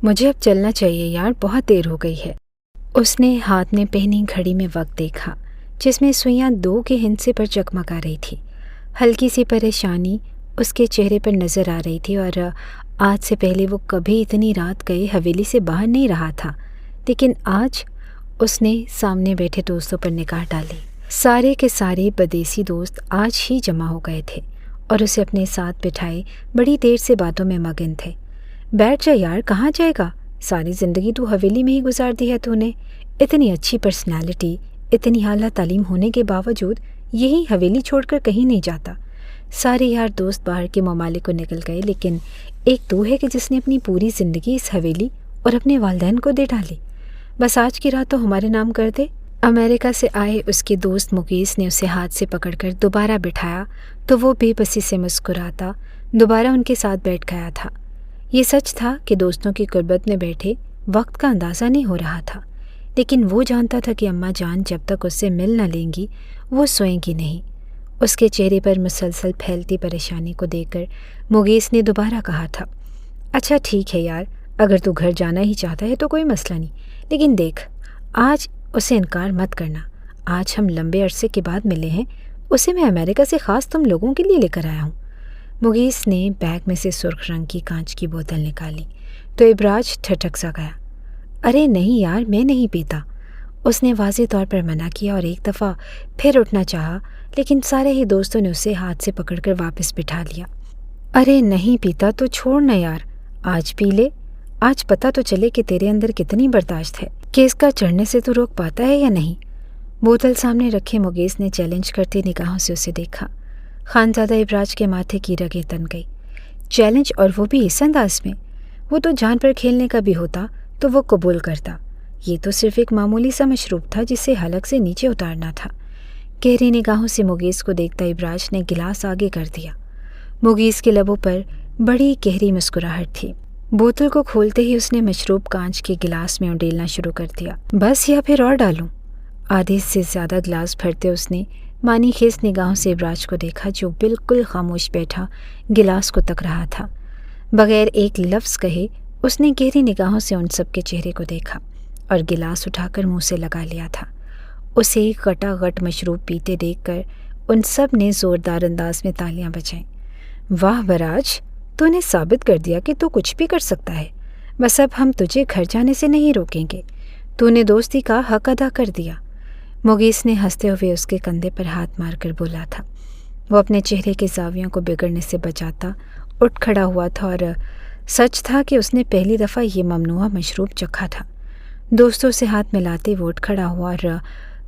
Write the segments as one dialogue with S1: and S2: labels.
S1: مجھے اب چلنا چاہیے یار، بہت دیر ہو گئی ہے۔ اس نے ہاتھ میں پہنی گھڑی میں وقت دیکھا جس میں سوئیاں 2 کے ہندسے پر چکمگا رہی تھی۔ ہلکی سی پریشانی اس کے چہرے پر نظر آ رہی تھی، اور آج سے پہلے وہ کبھی اتنی رات گئے حویلی سے باہر نہیں رہا تھا۔ لیکن آج اس نے سامنے بیٹھے دوستوں پر نگاہ ڈالی۔ سارے کے سارے بدیسی دوست آج ہی جمع ہو گئے تھے اور اسے اپنے ساتھ بٹھائے بڑی دیر سے باتوں میں مگن تھے۔ بیٹھ جا یار، کہاں جائے گا؟ ساری زندگی تو حویلی میں ہی گزار دی ہے تو نے۔ اتنی اچھی پرسنالٹی، اتنی اعلیٰ تعلیم ہونے کے باوجود یہی حویلی چھوڑ کر کہیں نہیں جاتا۔ سارے یار دوست باہر کے ممالک کو نکل گئے، لیکن ایک تو ہے کہ جس نے اپنی پوری زندگی اس حویلی اور اپنے والدین کو دے ڈالی۔ بس آج کی رات تو ہمارے نام کر دے۔ امریکہ سے آئے اس کے دوست مغیث نے اسے ہاتھ سے پکڑ کر دوبارہ بٹھایا تو وہ بے بسی سے مسکراتا دوبارہ ان کے ساتھ بیٹھ گیا تھا۔ یہ سچ تھا کہ دوستوں کی قربت میں بیٹھے وقت کا اندازہ نہیں ہو رہا تھا، لیکن وہ جانتا تھا کہ اماں جان جب تک اس سے مل نہ لیں گی وہ سوئیں گی نہیں۔ اس کے چہرے پر مسلسل پھیلتی پریشانی کو دیکھ کر مغیث نے دوبارہ کہا تھا، اچھا ٹھیک ہے یار، اگر تو گھر جانا ہی چاہتا ہے تو کوئی مسئلہ نہیں، لیکن دیکھ آج اسے انکار مت کرنا۔ آج ہم لمبے عرصے کے بعد ملے ہیں، اسے میں امریکہ سے خاص تم لوگوں کے لیے لے کر آیا ہوں۔ مغیث نے بیگ میں سے سرخ رنگ کی کانچ کی بوتل نکالی تو ابراج ٹھٹک سا گیا۔ ارے نہیں یار، میں نہیں پیتا، اس نے واضح طور پر منع کیا اور ایک دفعہ پھر اٹھنا چاہا، لیکن سارے ہی دوستوں نے اسے ہاتھ سے پکڑ کر واپس بٹھا لیا۔ ارے نہیں پیتا تو چھوڑ نہ یار، آج پی لے، آج پتہ تو چلے کہ تیرے اندر کتنی برداشت ہے، کہ اس کا چڑھنے سے تو روک پاتا ہے یا نہیں۔ بوتل سامنے رکھے مغیث نے چیلنج کرتی نگاہوں سے اسے دیکھا۔ خانزادہ ابراج کے ماتھے کی رگیں تن گئی۔ چیلنج، اور وہ بھی اس انداز میں؟ وہ تو جان پر کھیلنے کا بھی ہوتا تو وہ قبول کرتا، یہ تو صرف ایک معمولی سا مشروب تھا جسے حلق سے نیچے اتارنا تھا۔ گہری نگاہوں سے مغیث کو دیکھتا ابراج نے گلاس آگے کر دیا۔ مغیث کے لبوں پر بڑی گہری مسکراہٹ تھی۔ بوتل کو کھولتے ہی اس نے مشروب کانچ کے گلاس میں انڈیلنا شروع کر دیا۔ بس یا پھر اور ڈالوں؟ آدھے سے زیادہ گلاس بھرتے اس نے معنی خیز نگاہوں سے ابراج کو دیکھا جو بالکل خاموش بیٹھا گلاس کو تک رہا تھا۔ بغیر ایک لفظ کہے اس نے گہری نگاہوں سے ان سب کے چہرے کو دیکھا اور گلاس اٹھا کر منہ سے لگا لیا تھا۔ اسے غٹا غٹ مشروب پیتے دیکھ کر ان سب نے زوردار انداز میں تالیاں بجائیں۔ واہ براج، تو نے ثابت کر دیا کہ تو کچھ بھی کر سکتا ہے۔ بس اب ہم تجھے گھر جانے سے نہیں روکیں گے، تو نے دوستی کا حق ادا کر دیا۔ مغیث نے ہنستے ہوئے اس کے کندھے پر ہاتھ مار کر بولا تھا۔ وہ اپنے چہرے کے زاویوں کو بگڑنے سے بچاتا اٹھ کھڑا ہوا تھا، اور سچ تھا کہ اس نے پہلی دفعہ یہ ممنوعہ مشروب چکھا تھا۔ دوستوں سے ہاتھ ملاتے وہ اٹھ کھڑا ہوا اور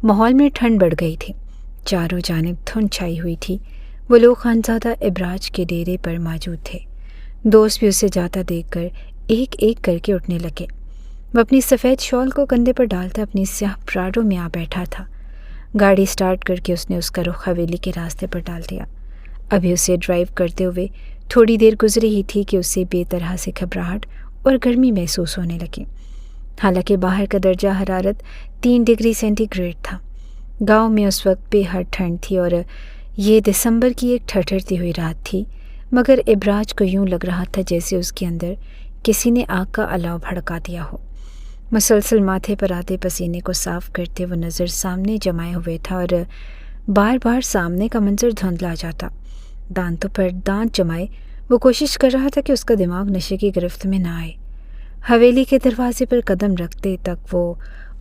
S1: ماحول میں ٹھنڈ بڑھ گئی تھی۔ چاروں جانب دھند چھائی ہوئی تھی۔ وہ لوگ خانزادہ ابراج کے ڈیرے پر موجود تھے۔ دوست بھی اسے جاتا دیکھ کر ایک ایک کر کے اٹھنے لگے۔ وہ اپنی سفید شال کو کندھے پر ڈالتا اپنی سیاہ پراڈو میں آ بیٹھا تھا۔ گاڑی سٹارٹ کر کے اس نے اس کا رخ حویلی کے راستے پر ڈال دیا۔ ابھی اسے ڈرائیو کرتے ہوئے تھوڑی دیر گزری ہی تھی کہ اسے بے طرح سے گھبراہٹ اور گرمی محسوس ہونے لگی۔ حالانکہ باہر کا درجہ حرارت 3 ڈگری سینٹی گریڈ تھا۔ گاؤں میں اس وقت بے حد ٹھنڈ تھی اور یہ دسمبر کی ایک ٹھٹھرتی ہوئی رات تھی، مگر ابراج کو یوں لگ رہا تھا جیسے اس کے اندر کسی نے آگ کا الاؤ بھڑکا دیا ہو۔ مسلسل ماتھے پر آتے پسینے کو صاف کرتے وہ نظر سامنے جمائے ہوئے تھا اور بار بار سامنے کا منظر دھندلا جاتا۔ دانتوں پر دانت جمائے وہ کوشش کر رہا تھا کہ اس کا دماغ نشے کی گرفت میں نہ آئے۔ حویلی کے دروازے پر قدم رکھتے تک وہ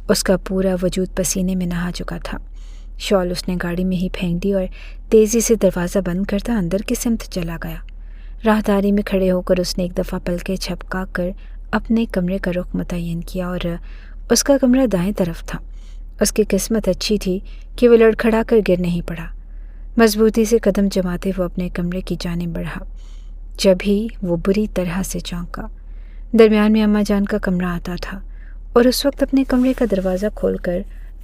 S1: اس کا پورا وجود پسینے میں نہا چکا تھا۔ شال اس نے گاڑی میں ہی پھینک دی اور تیزی سے دروازہ بند کرتا اندر کی سمت چلا گیا۔ راہداری میں کھڑے ہو کر اس نے ایک دفعہ پلکیں جھپکا کر اپنے کمرے کا رخ متعین کیا اور اس کا کمرہ دائیں طرف تھا۔ اس کی قسمت اچھی تھی کہ وہ لڑکھڑا کر گر نہیں پڑا۔ مضبوطی سے قدم جماتے وہ اپنے کمرے کی جانب بڑھا، جب ہی وہ بری طرح سے چونکا۔ درمیان میں اماں جان کا کمرہ آتا تھا اور اس وقت اپنے کمرے کا دروازہ کھول کر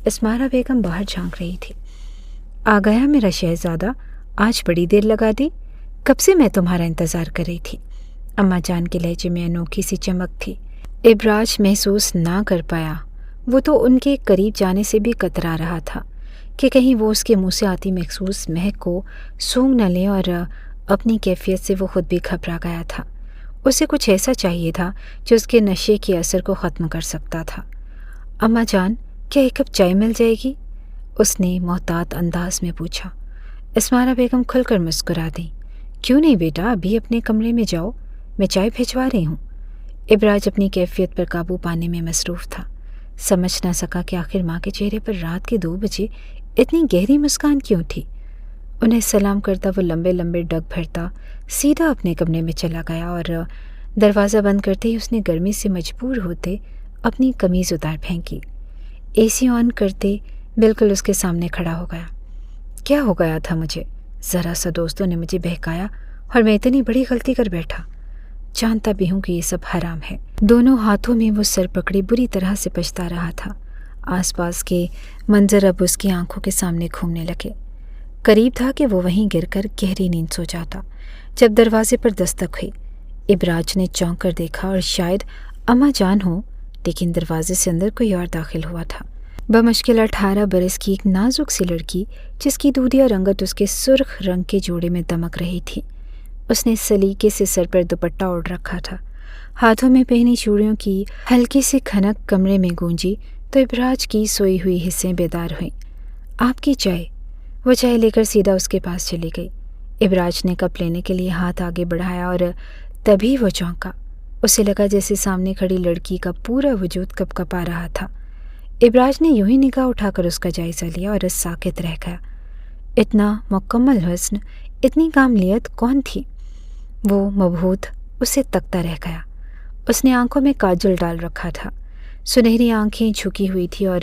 S1: اسمارا بیگم باہر جھانک رہی تھی۔ آ گیا میرا شہزادہ، آج بڑی دیر لگا دی، کب سے میں تمہارا انتظار کر رہی تھی۔ اماں جان کے لہجے میں انوکھی سی چمک تھی۔ ابراج محسوس نہ کر پایا، وہ تو ان کے قریب جانے سے بھی کترا رہا تھا کہ کہیں وہ اس کے منہ سے آتی مخصوص مہک کو سونگھ نہ لیں، اور اپنی کیفیت سے وہ خود بھی گھبرا گیا تھا۔ اسے کچھ ایسا چاہیے تھا جو اس کے نشے کے اثر کو ختم کر سکتا تھا۔ اماں جان، کیا ایک کپ چائے مل جائے گی؟ اس نے محتاط انداز میں پوچھا۔ اسمارا بیگم کھل کر مسکرا دیں۔ کیوں نہیں بیٹا، ابھی اپنے کمرے میں جاؤ، میں چائے بھجوا رہی ہوں۔ ابراج اپنی کیفیت پر قابو پانے میں مصروف تھا۔ سمجھ نہ سکا کہ آخر ماں کے چہرے پر رات کے 2 بجے اتنی گہری مسکان کیوں تھی۔ انہیں سلام کرتا وہ لمبے لمبے ڈگ بھرتا سیدھا اپنے کمرے میں چلا گیا اور دروازہ بند کرتے ہی اس نے گرمی سے مجبور ہوتے اپنی قمیض اتار پھینکی۔ اے سی آن کرتے بالکل اس کے سامنے کھڑا ہو گیا۔ کیا ہو گیا تھا مجھے؟ ذرا سا دوستوں نے مجھے بہکایا اور میں اتنی بڑی غلطی کر بیٹھا۔ جانتا بھی ہوں کہ یہ سب حرام ہے۔ دونوں ہاتھوں میں وہ سر پکڑے بری طرح سے پچھتا رہا تھا۔ آس پاس کے منظر اب اس کی آنکھوں کے سامنے گھومنے لگے۔ قریب تھا کہ وہ وہیں گر کر گہری نیند سو جاتا جب دروازے پر دستک ہوئی۔ ابراج نے چونک کر دیکھا اور شاید اماں جان ہوں، لیکن دروازے سے اندر کوئی اور داخل ہوا تھا۔ بمشکل 18 برس کی ایک نازک سی لڑکی جس کی دودھیا رنگت اس کے سرخ رنگ کے جوڑے میں دمک رہی تھی۔ اس نے سلیقے سے سر پر دوپٹہ اوڑھ رکھا تھا۔ ہاتھوں میں پہنی چوڑیوں کی ہلکی سی کھنک کمرے میں گونجی تو ابراج کی سوئی ہوئی حصیں بیدار ہوئیں۔ آپ کی چائے۔ وہ چائے لے کر سیدھا اس کے پاس چلی گئی۔ ابراج نے کپ لینے کے لیے ہاتھ آگے بڑھایا اور تبھی وہ چونکا۔ اسے لگا جیسے سامنے کھڑی لڑکی کا پورا وجود کپ کپا رہا تھا۔ ابراج نے یوں ہی نگاہ اٹھا کر اس کا جائزہ لیا اور ساکت رہ گیا۔ اتنا مکمل حسن، اتنی کاملیت کون تھی؟ وہ مبہوت اسے تکتا رہ گیا۔ اس نے آنکھوں میں کاجل ڈال رکھا تھا۔ سنہری آنکھیں جھکی ہوئی تھی اور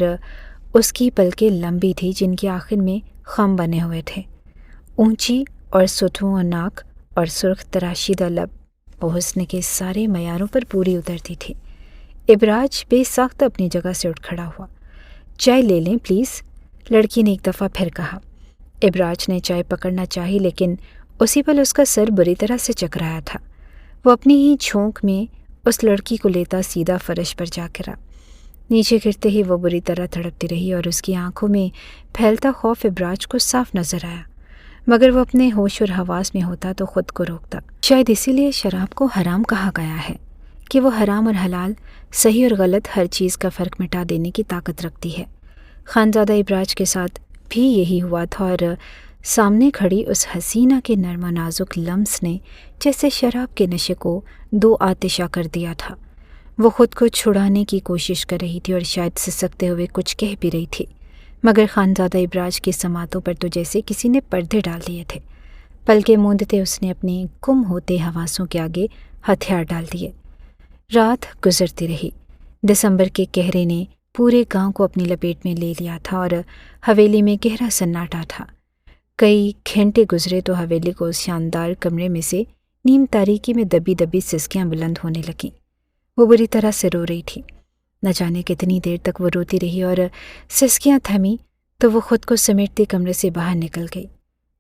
S1: اس کی پلکیں لمبی تھی جن کے آخر میں خم بنے ہوئے تھے۔ اونچی اور ستھو ناک اور سرخ تراشیدہ لب وہ حسن کے سارے معیاروں پر پوری اترتی تھی۔ ابراج بے ساختہ اپنی جگہ سے اٹھ کھڑا ہوا۔ چائے لے لیں پلیز، لڑکی نے ایک دفعہ پھر کہا۔ ابراج نے چائے پکڑنا چاہی لیکن اسی پل اس کا سر بری طرح سے چکرایا تھا۔ وہ اپنی ہی چھونک میں اس لڑکی کو لیتا سیدھا فرش پر جا گرا۔ نیچے گرتے ہی وہ بری طرح تڑپتی رہی اور اس کی آنکھوں میں پھیلتا خوف ابراج کو صاف نظر آیا، مگر وہ اپنے ہوش اور حواس میں ہوتا تو خود کو روکتا۔ شاید اسی لیے شراب کو حرام کہا گیا ہے کہ وہ حرام اور حلال، صحیح اور غلط ہر چیز کا فرق مٹا دینے کی طاقت رکھتی ہے۔ خانزادہ ابراج کے ساتھ بھی یہی ہوا تھا اور سامنے کھڑی اس حسینہ کے نرم و نازک لمس نے جیسے شراب کے نشے کو 2 آتشا کر دیا تھا۔ وہ خود کو چھڑانے کی کوشش کر رہی تھی اور شاید سسکتے ہوئے کچھ کہہ بھی رہی تھی، مگر خانزادہ ابراج کی سماعتوں پر تو جیسے کسی نے پردے ڈال دیے تھے۔ پلکیں موندتے اس نے اپنے گم ہوتے حواسوں کے آگے ہتھیار ڈال دیے۔ رات گزرتی رہی۔ دسمبر کے قہرے نے پورے گاؤں کو اپنی لپیٹ میں لے لیا تھا اور حویلی میں گہرا سناٹا تھا۔ کئی گھنٹے گزرے تو حویلی کو اس شاندار کمرے میں سے نیم تاریکی میں دبی دبی سسکیاں بلند ہونے لگیں۔ وہ بری طرح سے رو رہی تھی۔ نہ جانے کتنی دیر تک وہ روتی رہی اور سسکیاں تھمی تو وہ خود کو سمیٹتے کمرے سے باہر نکل گئی۔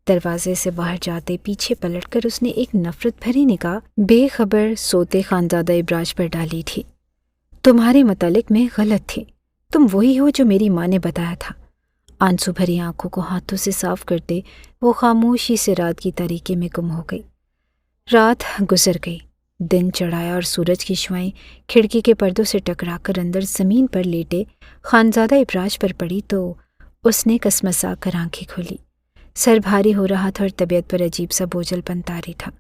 S1: دروازے سے باہر جاتے پیچھے پلٹ کر اس نے ایک نفرت بھری نگاہ بے خبر سوتے خانزادہ ابراج پر ڈالی تھی۔ تمہارے متعلق میں غلط تھی، تم وہی ہو جو میری ماں نے بتایا تھا۔ آنسو بھری آنکھوں کو ہاتھوں سے صاف کرتے وہ خاموشی سے رات کی تاریکی میں گم ہو گئی۔ رات گزر گئی، دن چڑھایا اور سورج کی شعاعیں کھڑکی کے پردوں سے ٹکرا کر اندر زمین پر لیٹے خانزادہ ابراج پر پڑی تو اس نے کسمسا کر آنکھیں کھولی۔ سر بھاری ہو رہا تھا اور طبیعت پر عجیب سا بوجھل پن طاری تھا۔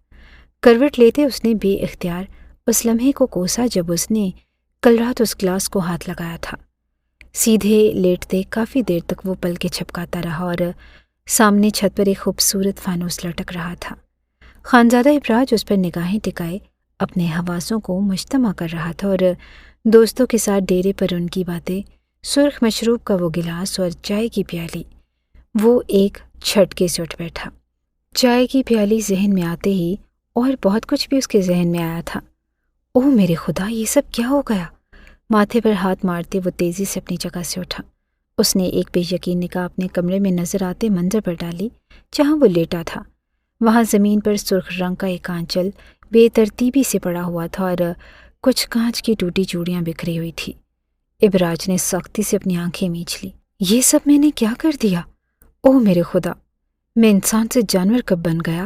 S1: کروٹ لیتے اس نے بے اختیار اس لمحے کو کوسا جب اس نے کل رات اس گلاس کو ہاتھ لگایا تھا۔ سیدھے لیٹتے کافی دیر تک وہ پلکیں جھپکاتا رہا اور سامنے چھت پر ایک خوبصورت فانوس لٹک رہا تھا۔ خانزادہ ابراج اس پر نگاہیں ٹکائے اپنے حواسوں کو مجتمع کر رہا تھا اور دوستوں کے ساتھ ڈیرے پر ان کی باتیں، سرخ مشروب کا وہ گلاس اور چائے کی پیالی۔ وہ ایک جھٹکے سے اٹھ بیٹھا۔ چائے کی پیالی ذہن میں آتے ہی اور بہت کچھ بھی اس کے ذہن میں آیا تھا۔ اوہ میرے خدا، یہ سب کیا ہو گیا؟ ماتھے پر ہاتھ مارتے وہ تیزی سے اپنی جگہ سے اٹھا۔ اس نے ایک بے یقین نگاہ اپنے کمرے میں نظر آتے منظر پر ڈالی جہاں وہ لیٹا تھا۔ وہاں زمین پر سرخ رنگ کا ایک آنچل بے ترتیبی سے پڑا ہوا تھا اور کچھ کانچ کی ٹوٹی چوڑیاں بکھری ہوئی تھی۔ ابراج نے سختی سے اپنی آنکھیں میچ لی۔ یہ سب میں نے کیا کر دیا؟ اوہ میرے خدا، میں انسان سے جانور کب بن گیا؟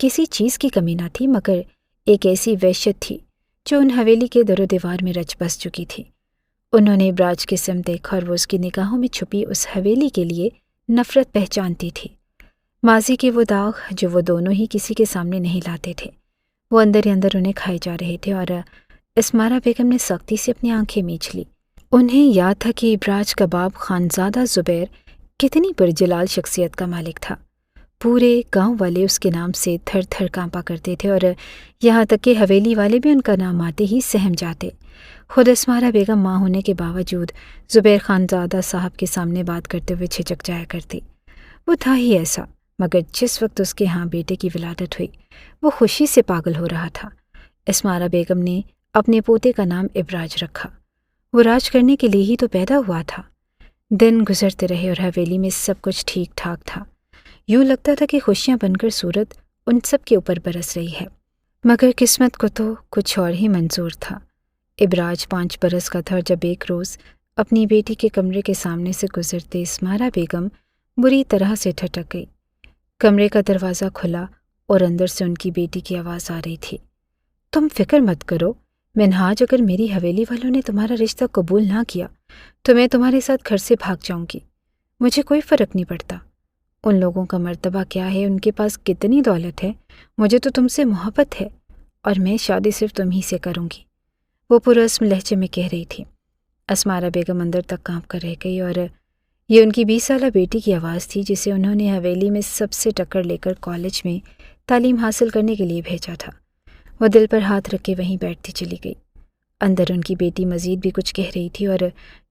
S1: کسی چیز کی کمی نہ تھی، مگر ایک ایسی وحشت تھی جو ان حویلی کے در و دیوار میں رچ بس چکی تھی۔ انہوں نے ابراج کی سمت دیکھا اور وہ اس کی نگاہوں میں چھپی اس حویلی کے لیے نفرت پہچانتی تھی۔ ماضی کے وہ داغ جو وہ دونوں ہی کسی کے سامنے نہیں لاتے تھے، وہ اندر ہی اندر انہیں کھائے جا رہے تھے، اور اسمارا بیگم نے سختی سے اپنی آنکھیں میچ لی۔ انہیں یاد تھا کہ ابراج کا باپ خانزادہ زبیر کتنی پرجلال شخصیت کا مالک تھا۔ پورے گاؤں والے اس کے نام سے تھر تھر کانپا کرتے تھے، اور یہاں تک کہ حویلی والے بھی ان کا نام آتے ہی سہم جاتے۔ خود اسمارا بیگم ماں ہونے کے باوجود زبیر خانزادہ صاحب کے سامنے بات کرتے ہوئے جھجک جایا کرتی۔ وہ تھا ہی ایسا، مگر جس وقت اس کے ہاں بیٹے کی ولادت ہوئی وہ خوشی سے پاگل ہو رہا تھا۔ اسمارا بیگم نے اپنے پوتے کا نام ابراج رکھا۔ وہ راج کرنے کے لیے ہی تو پیدا ہوا تھا۔ دن گزرتے رہے اور حویلی میں سب کچھ ٹھیک ٹھاک تھا۔ یوں لگتا تھا کہ خوشیاں بن کر صورت ان سب کے اوپر برس رہی ہے، مگر قسمت کو تو کچھ اور ہی منظور تھا۔ ابراج 5 برس کا تھا جب ایک روز اپنی بیٹی کے کمرے کے سامنے سے گزرتے اسمارا بیگم بری طرح سے ٹھٹک گئی۔ کمرے کا دروازہ کھلا اور اندر سے ان کی بیٹی کی آواز آ رہی تھی، تم فکر مت کرو منہاج، اگر میری حویلی والوں نے تمہارا رشتہ قبول نہ کیا تو میں تمہارے ساتھ گھر سے بھاگ جاؤں گی۔ مجھے کوئی فرق نہیں پڑتا ان لوگوں کا مرتبہ کیا ہے، ان کے پاس کتنی دولت ہے، مجھے تو تم سے محبت ہے اور میں شادی صرف تم ہی سے کروں گی، وہ پررسم لہجے میں کہہ رہی تھی۔ اسمارا بیگم اندر تک کانپ کر رہ گئی، اور یہ ان کی 20 سالہ بیٹی کی آواز تھی جسے انہوں نے حویلی میں سب سے ٹکر لے کر کالج میں تعلیم حاصل کرنے کے لیے بھیجا تھا۔ وہ دل پر ہاتھ رکھ کے وہیں بیٹھتی چلی گئی۔ اندر ان کی بیٹی مزید بھی کچھ کہہ رہی تھی، اور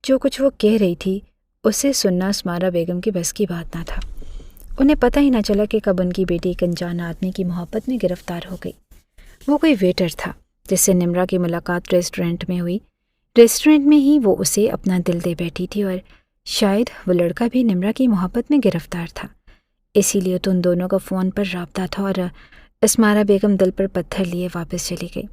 S1: جو کچھ وہ کہہ رہی تھی اسے سننا اسمارا بیگم کی بس کی بات نہ تھا۔ انہیں پتہ ہی نہ چلا کہ کب ان کی بیٹی ایک انجان آدمی کی محبت میں گرفتار ہو گئی۔ وہ کوئی ویٹر تھا جس سے نمرا کی ملاقات ریسٹورنٹ میں ہوئی۔ ریسٹورنٹ میں ہی وہ اسے اپنا دل دے بیٹھی تھی، اور شاید وہ لڑکا بھی نمرا کی محبت میں گرفتار تھا، اسی لیے تو ان دونوں کا فون پر رابطہ تھا۔ اور اسمارا بیگم دل پر پتھر لیے واپس چلی گئی۔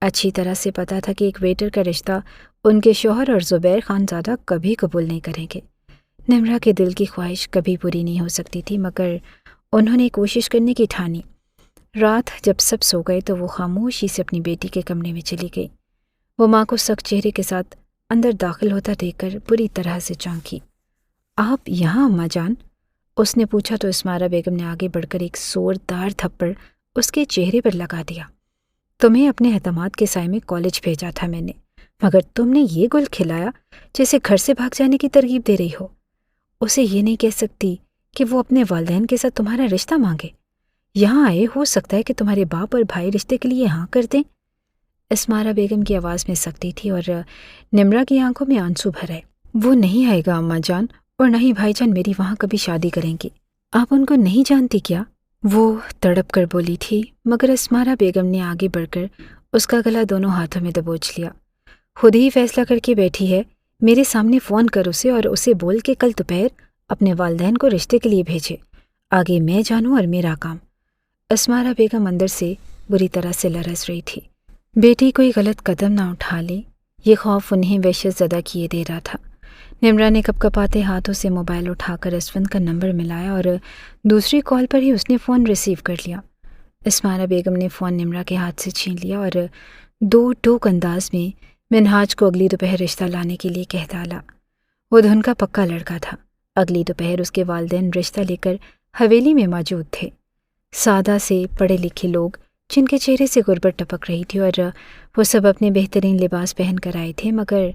S1: اچھی طرح سے پتہ تھا کہ ایک ویٹر کا رشتہ ان کے شوہر اور زبیر خانزادہ کبھی قبول نہیں کریں گے۔ نمرا کے دل کی خواہش کبھی پوری نہیں ہو سکتی تھی، مگر انہوں نے کوشش کرنے کی ٹھانی۔ رات جب سب سو گئے تو وہ خاموشی سے اپنی بیٹی کے کمرے میں چلی گئی۔ وہ ماں کو سخت چہرے کے ساتھ اندر داخل ہوتا دیکھ کر بری طرح سے چونکی۔ آپ یہاں اماں جان؟ اس نے پوچھا تو اسمارا بیگم نے آگے بڑھ کر ایک زوردار تھپڑ اس کے چہرے پر لگا دیا۔ تمہیں اپنے اعتماد کے سائے میں کالج بھیجا تھا میں نے، مگر تم نے یہ گل کھلایا جیسے گھر سے بھاگ جانے کی ترغیب دے رہی ہو۔ اسے یہ نہیں کہہ سکتی کہ وہ اپنے والدین کے ساتھ تمہارا رشتہ مانگے؟ یہاں آئے ہو سکتا ہے کہ تمہارے باپ اور بھائی رشتے کے لیے ہاں کر دیں۔ اسمارا بیگم کی آواز میں سختی تھی اور نمرا کی آنکھوں میں آنسو بھر آئے۔ وہ نہیں آئے گا اماں جان، اور نہ ہی بھائی جان میری وہاں کبھی شادی کریں گے۔ آپ ان کو نہیں جانتی کیا؟ وہ تڑپ کر بولی تھی، مگر اسمارا بیگم نے آگے بڑھ کر اس کا گلا دونوں ہاتھوں میں دبوچ لیا۔ خود ہی فیصلہ کر کے بیٹھی ہے، میرے سامنے فون کر اسے اور اسے بول کے کل دوپہر اپنے والدین کو رشتے کے لیے بھیجے، آگے میں جانوں اور میرا کام۔ اسمارا بیگم اندر سے بری طرح سے لرز رہی تھی۔ بیٹی کوئی غلط قدم نہ اٹھا لے، یہ خوف انہیں وحشت زدہ کیے دے رہا تھا۔ نمرا نے کپ کپاتے ہاتھوں سے موبائل اٹھا کر اسفند کا نمبر ملایا اور دوسری کال پر ہی اس نے فون ریسیو کر لیا۔ اسمارا بیگم نے فون نمرا کے ہاتھ سے چھین لیا اور دو ٹوک انداز میں منہاج کو اگلی دوپہر رشتہ لانے کے لیے کہہ ڈالا۔ وہ دھن کا پکا لڑکا تھا۔ اگلی دوپہر اس کے والدین رشتہ لے کر حویلی میں موجود تھے۔ سادہ سے پڑھے لکھے لوگ جن کے چہرے سے غربت ٹپک رہی تھی، اور وہ سب اپنے بہترین لباس پہن کر آئے تھے، مگر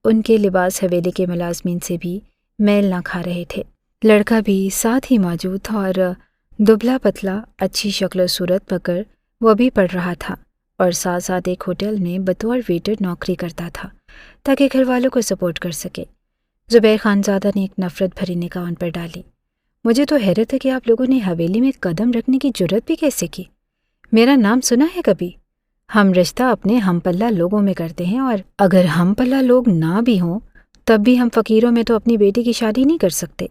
S1: ان کے لباس حویلی کے ملازمین سے بھی میل نہ کھا رہے تھے۔ لڑکا بھی ساتھ ہی موجود تھا اور دبلا پتلا، اچھی شکل و صورت پکڑ وہ بھی پڑھ رہا تھا، اور ساتھ ساتھ ایک ہوٹل میں بطور ویٹر نوکری کرتا تھا تاکہ گھر والوں کو سپورٹ کر سکے۔ زبیر خانزادہ نے ایک نفرت بھری نگاہ ان پر ڈالی۔ مجھے تو حیرت ہے کہ آپ لوگوں نے حویلی میں قدم رکھنے کی جرت بھی کیسے کی؟ میرا نام سنا ہے کبھی؟ ہم رشتہ اپنے ہم پلہ لوگوں میں کرتے ہیں، اور اگر ہم پلہ لوگ نہ بھی ہوں تب بھی ہم فقیروں میں تو اپنی بیٹی کی شادی نہیں کر سکتے۔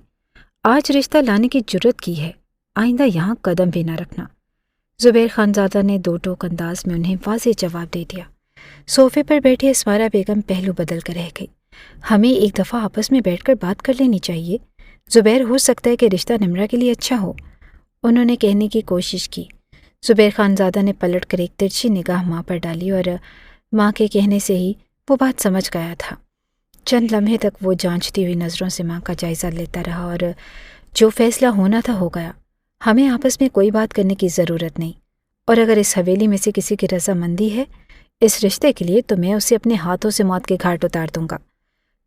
S1: آج رشتہ لانے کی جرت کی ہے، آئندہ یہاں قدم بھی نہ رکھنا۔ زبیر خانزادہ نے دو ٹوک انداز میں انہیں واضح جواب دے دیا۔ صوفے پر بیٹھی اسمارا بیگم پہلو بدل کر رہ گئی۔ ہمیں ایک دفعہ آپس میں بیٹھ کر بات کر لینی چاہیے زبیر، ہو سکتا ہے کہ رشتہ نمرا کے لیے اچھا ہو، انہوں نے کہنے کی کوشش کی۔ زبیر خانزادہ نے پلٹ کر ایک ترچھی نگاہ ماں پر ڈالی اور ماں کے کہنے سے ہی وہ بات سمجھ گیا تھا۔ چند لمحے تک وہ جانچتی ہوئی نظروں سے ماں کا جائزہ لیتا رہا اور جو فیصلہ ہونا تھا ہو گیا۔ ہمیں آپس میں کوئی بات کرنے کی ضرورت نہیں، اور اگر اس حویلی میں سے کسی کی رضامندی ہے اس رشتے کے لیے تو میں اسے اپنے ہاتھوں سے موت کے گھاٹ اتار دوں گا۔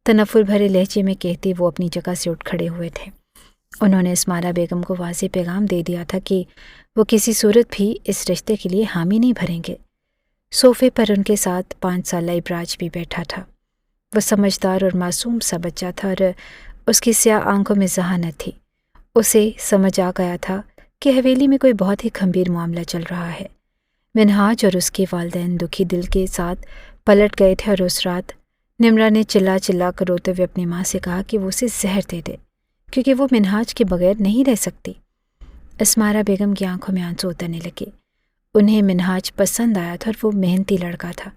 S1: تنفر بھرے لہجے میں کہتے وہ اپنی جگہ سے اٹھ کھڑے ہوئے تھے۔ انہوں نے اسمارا بیگم کو واضح پیغام دے دیا تھا کہ وہ کسی صورت بھی اس رشتے کے لیے حامی نہیں بھریں گے۔ صوفے پر ان کے ساتھ 5 سالہ ابراج بھی بیٹھا تھا۔ وہ سمجھدار اور معصوم سا بچہ تھا اور اس کی سیاہ آنکھوں میں ذہانت تھی۔ اسے سمجھ آ گیا تھا کہ حویلی میں کوئی بہت ہی گھمبیر معاملہ چل رہا ہے۔ منہاج اور اس کے والدین دکھی دل کے ساتھ پلٹ گئے تھے اور اس رات نمرہ نے چلا چلا کر روتے ہوئے اپنی ماں سے کہا کہ وہ اسے زہر دے دے کیونکہ وہ منہاج کے بغیر نہیں رہ سکتی۔ اسمارا بیگم کی آنکھوں میں آنسو اترنے لگے۔ انہیں منہاج پسند آیا تھا اور وہ محنتی لڑکا تھا۔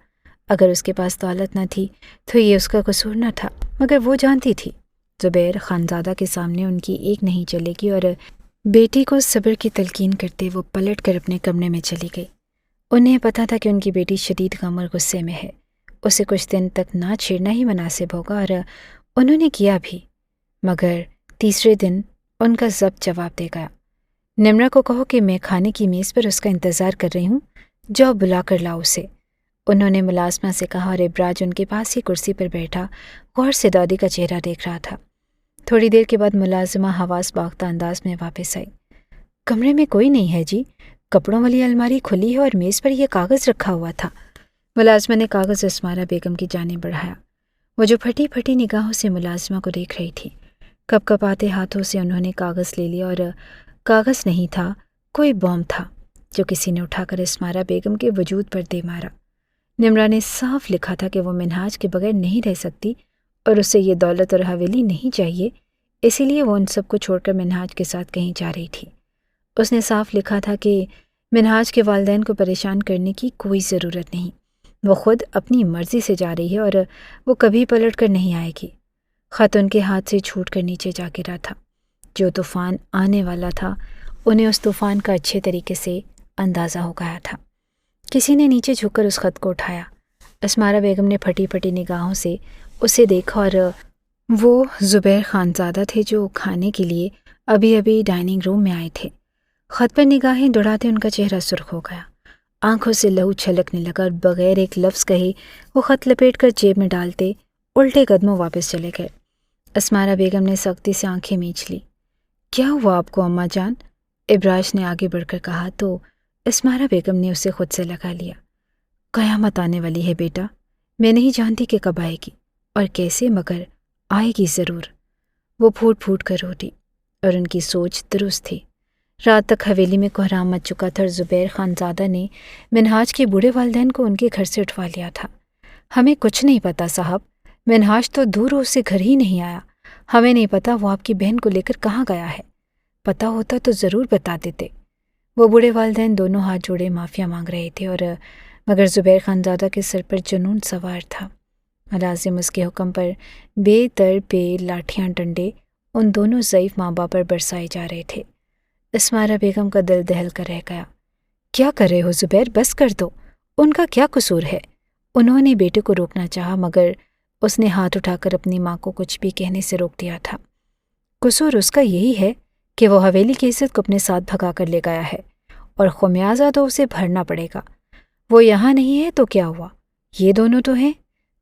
S1: اگر اس کے پاس دولت نہ تھی تو یہ اس کا قصور نہ تھا، مگر وہ جانتی تھی زبیر خانزادہ کے سامنے ان کی ایک نہیں چلے گی، اور بیٹی کو صبر کی تلقین کرتے وہ پلٹ کر اپنے کمرے میں چلی گئی۔ انہیں پتہ تھا کہ ان کی بیٹی شدید غم اور غصے میں ہے، اسے کچھ دن تک نہ چھیڑنا ہی مناسب ہوگا، اور انہوں نے کیا بھی۔ مگر تیسرے دن ان کا ضبط جواب دے گیا۔ نمرہ کو کہو کہ میں کھانے کی میز پر اس کا انتظار کر رہی ہوں، جاؤ بلا کر لاؤ اسے۔ انہوں نے ملازمہ سے کہا اور ابراج ان کے پاس ہی کرسی پر بیٹھا غور سے دادی کا چہرہ دیکھ رہا تھا۔ تھوڑی دیر کے بعد ملازمہ حواس باختہ انداز میں واپس آئی۔ کمرے میں کوئی نہیں ہے جی، کپڑوں والی الماری کھلی ہے اور میز پر یہ کاغذ رکھا ہوا تھا۔ ملازمہ نے کاغذ اسمارا بیگم کی جانب بڑھایا۔ وہ جو پھٹی پھٹی نگاہوں سے ملازمہ کو دیکھ رہی تھی، کپ کپاتے ہاتھوں سے انہوں نے کاغذ لے لیا، اور کاغذ نہیں تھا، کوئی بم تھا جو کسی نے اٹھا کر اسمارا بیگم کے وجود پر دے مارا۔ نمرہ نے صاف لکھا تھا کہ وہ منہاج کے بغیر نہیں رہ سکتی اور اسے یہ دولت اور حویلی نہیں چاہیے، اسی لیے وہ ان سب کو چھوڑ کر منہاج کے ساتھ کہیں جا رہی تھی۔ اس نے صاف لکھا تھا کہ منہاج کے والدین کو پریشان کرنے کی کوئی ضرورت نہیں، وہ خود اپنی مرضی سے جا رہی ہے اور وہ کبھی پلٹ کر نہیں آئے گی۔ خط ان کے ہاتھ سے چھوٹ کر نیچے جا گرا تھا۔ جو طوفان آنے والا تھا انہیں اس طوفان کا اچھے طریقے سے اندازہ ہو گیا تھا۔ کسی نے نیچے جھک کر اس خط کو اٹھایا۔ اسمارا بیگم نے پھٹی پھٹی نگاہوں سے اسے دیکھا، اور وہ زبیر خانزادہ تھے جو کھانے کے لیے ابھی ابھی ڈائننگ روم میں آئے تھے۔ خط پر نگاہیں دوڑاتے ان کا چہرہ سرخ ہو گیا، آنکھوں سے لہو چھلکنے لگا، اور بغیر ایک لفظ کہے وہ خط لپیٹ کر جیب میں ڈالتے الٹے قدموں واپس چلے گئے۔ اسمارا بیگم نے سختی سے آنکھیں میچ لی۔ کیا ہوا آپ کو اماں جان؟ ابراج نے آگے بڑھ کر کہا تو اسمارا بیگم نے اسے خود سے لگا لیا۔ قیامت آنے والی ہے بیٹا، میں نہیں جانتی کہ کب آئے گی اور کیسے، مگر آئے گی ضرور۔ وہ پھوٹ پھوٹ کر روٹی، اور ان کی سوچ درست تھی۔ رات تک حویلی میں کوہرام مچ چکا تھا اور زبیر خانزادہ نے منہاج کے بوڑھے والدین کو ان کے گھر سے اٹھوا لیا تھا۔ ہمیں کچھ نہیں پتا صاحب، منہاج تو دور اس سے گھر ہی نہیں آیا۔ ہمیں نہیں پتا وہ آپ کی بہن کو لے کر کہاں گیا ہے، پتا ہوتا تو ضرور بتا دیتے۔ وہ بوڑھے والدین دونوں ہاتھ جوڑے معافیا مانگ رہے تھے، اور مگر زبیر خانزادہ کے سر پر جنون سوار تھا۔ ملازم اس کے حکم پر بے در پہ لاٹھیاں ڈنڈے ان دونوں ضعیف ماں باپ پر برسائے جا رہے تھے۔ اسمارا بیگم کا دل دہل کر رہ گیا۔ کیا کر رہے ہو زبیر، بس کر دو، ان کا کیا قصور ہے؟ انہوں نے بیٹے کو روکنا چاہا، مگر اس نے ہاتھ اٹھا کر اپنی ماں کو کچھ بھی کہنے سے روک دیا تھا۔ قصور اس کا یہی ہے کہ وہ حویلی کی عزت کو اپنے ساتھ بھگا کر لے گیا ہے، اور خمیازہ تو اسے بھرنا پڑے گا۔ وہ یہاں نہیں ہے تو کیا ہوا، یہ دونوں تو ہیں،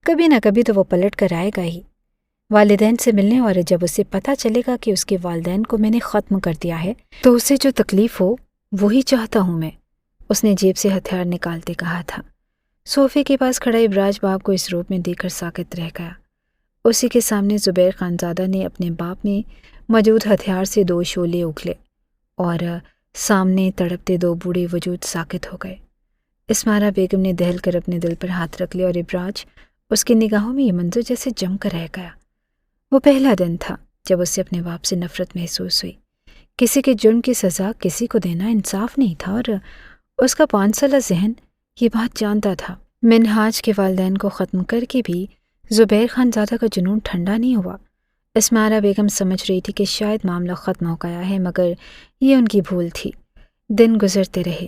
S1: کبھی نہ کبھی تو وہ پلٹ کر آئے گا ہی والدین سے ملنے، اور جب اسے پتہ چلے گا کہ اس کے والدین کو میں نے ختم کر دیا ہے تو اسے جو تکلیف ہو وہی چاہتا ہوں میں، اس نے جیب سے ہتھیار نکالتے کہا تھا۔ صوفے کے پاس کھڑا ابراج باپ کو اس روپ میں دیکھ کر ساکت رہ گیا۔ اسی کے سامنے زبیر خانزادہ نے اپنے باپ میں موجود ہتھیار سے 2 شعلے اگلے، اور سامنے تڑپتے 2 بوڑھے وجود ساکت ہو گئے۔ اسمارا بیگم نے دہل کر اپنے دل پر ہاتھ رکھ لیا، اور ابراج اس کی نگاہوں میں یہ منظر جیسے جم کر رہ گیا۔ وہ پہلا دن تھا جب اسے اپنے باپ سے نفرت محسوس ہوئی۔ کسی کے جرم کی سزا کسی کو دینا انصاف نہیں تھا، اور اس کا 5 سالہ ذہن یہ بات جانتا تھا۔ منہاج کے والدین کو ختم کر کے بھی زبیر خانزادہ کا جنون ٹھنڈا نہیں ہوا۔ اسمارا بیگم سمجھ رہی تھی کہ شاید معاملہ ختم ہو گیا ہے، مگر یہ ان کی بھول تھی۔ دن گزرتے رہے،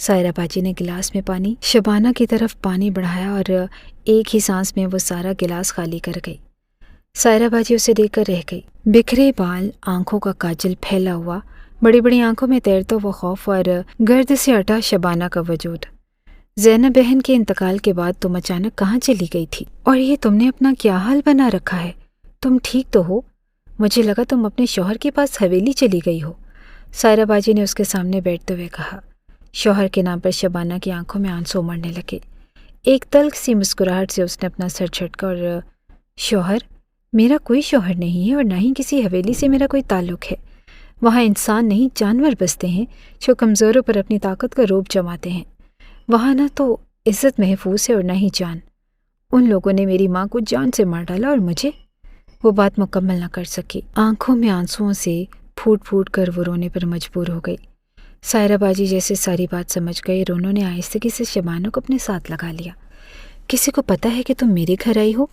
S1: سائرہ باجی نے گلاس میں پانی شبانہ کی طرف پانی بڑھایا اور ایک ہی سانس میں وہ سارا گلاس خالی کر گئی۔ سائرہ باجی اسے دیکھ کر رہ گئی، بکھرے بال، آنکھوں کا کاجل پھیلا ہوا، بڑی بڑی آنکھوں میں تیرتا ہوا خوف اور گرد سے اٹا شبانہ کا وجود۔ زینب بہن کے انتقال کے بعد تم اچانک کہاں چلی گئی تھی؟ اور یہ تم نے اپنا کیا حال بنا رکھا ہے؟ تم ٹھیک تو ہو؟ مجھے لگا تم اپنے شوہر کے پاس حویلی چلی گئی ہو۔ سائرہ باجی نے اس کے سامنے بیٹھتے ہوئے کہا۔ شوہر کے نام پر شبانہ کی آنکھوں میں آنسو امڑنے لگے۔ ایک تلخ سی مسکراہٹ سے اس نے اپنا سر جھٹکا اور شوہر؟ میرا کوئی شوہر نہیں ہے اور نہ ہی کسی حویلی سے میرا کوئی تعلق ہے۔ وہاں انسان نہیں جانور بستے ہیں جو کمزوروں پر اپنی طاقت کا روب جماتے ہیں۔ وہاں نہ تو عزت محفوظ ہے اور نہ ہی جان۔ ان لوگوں نے میری ماں کو جان سے مار ڈالا اور مجھے… وہ بات مکمل نہ کر سکی۔ آنکھوں میں آنسوؤں سے پھوٹ پھوٹ کر وہ رونے پر مجبور ہو گئی۔ سائرہ باجی جیسے ساری بات سمجھ گئی اور انہوں نے آہستگی سے شبانہ کو اپنے ساتھ لگا لیا۔ کسی کو پتہ ہے کہ تم میرے گھر آئی ہو؟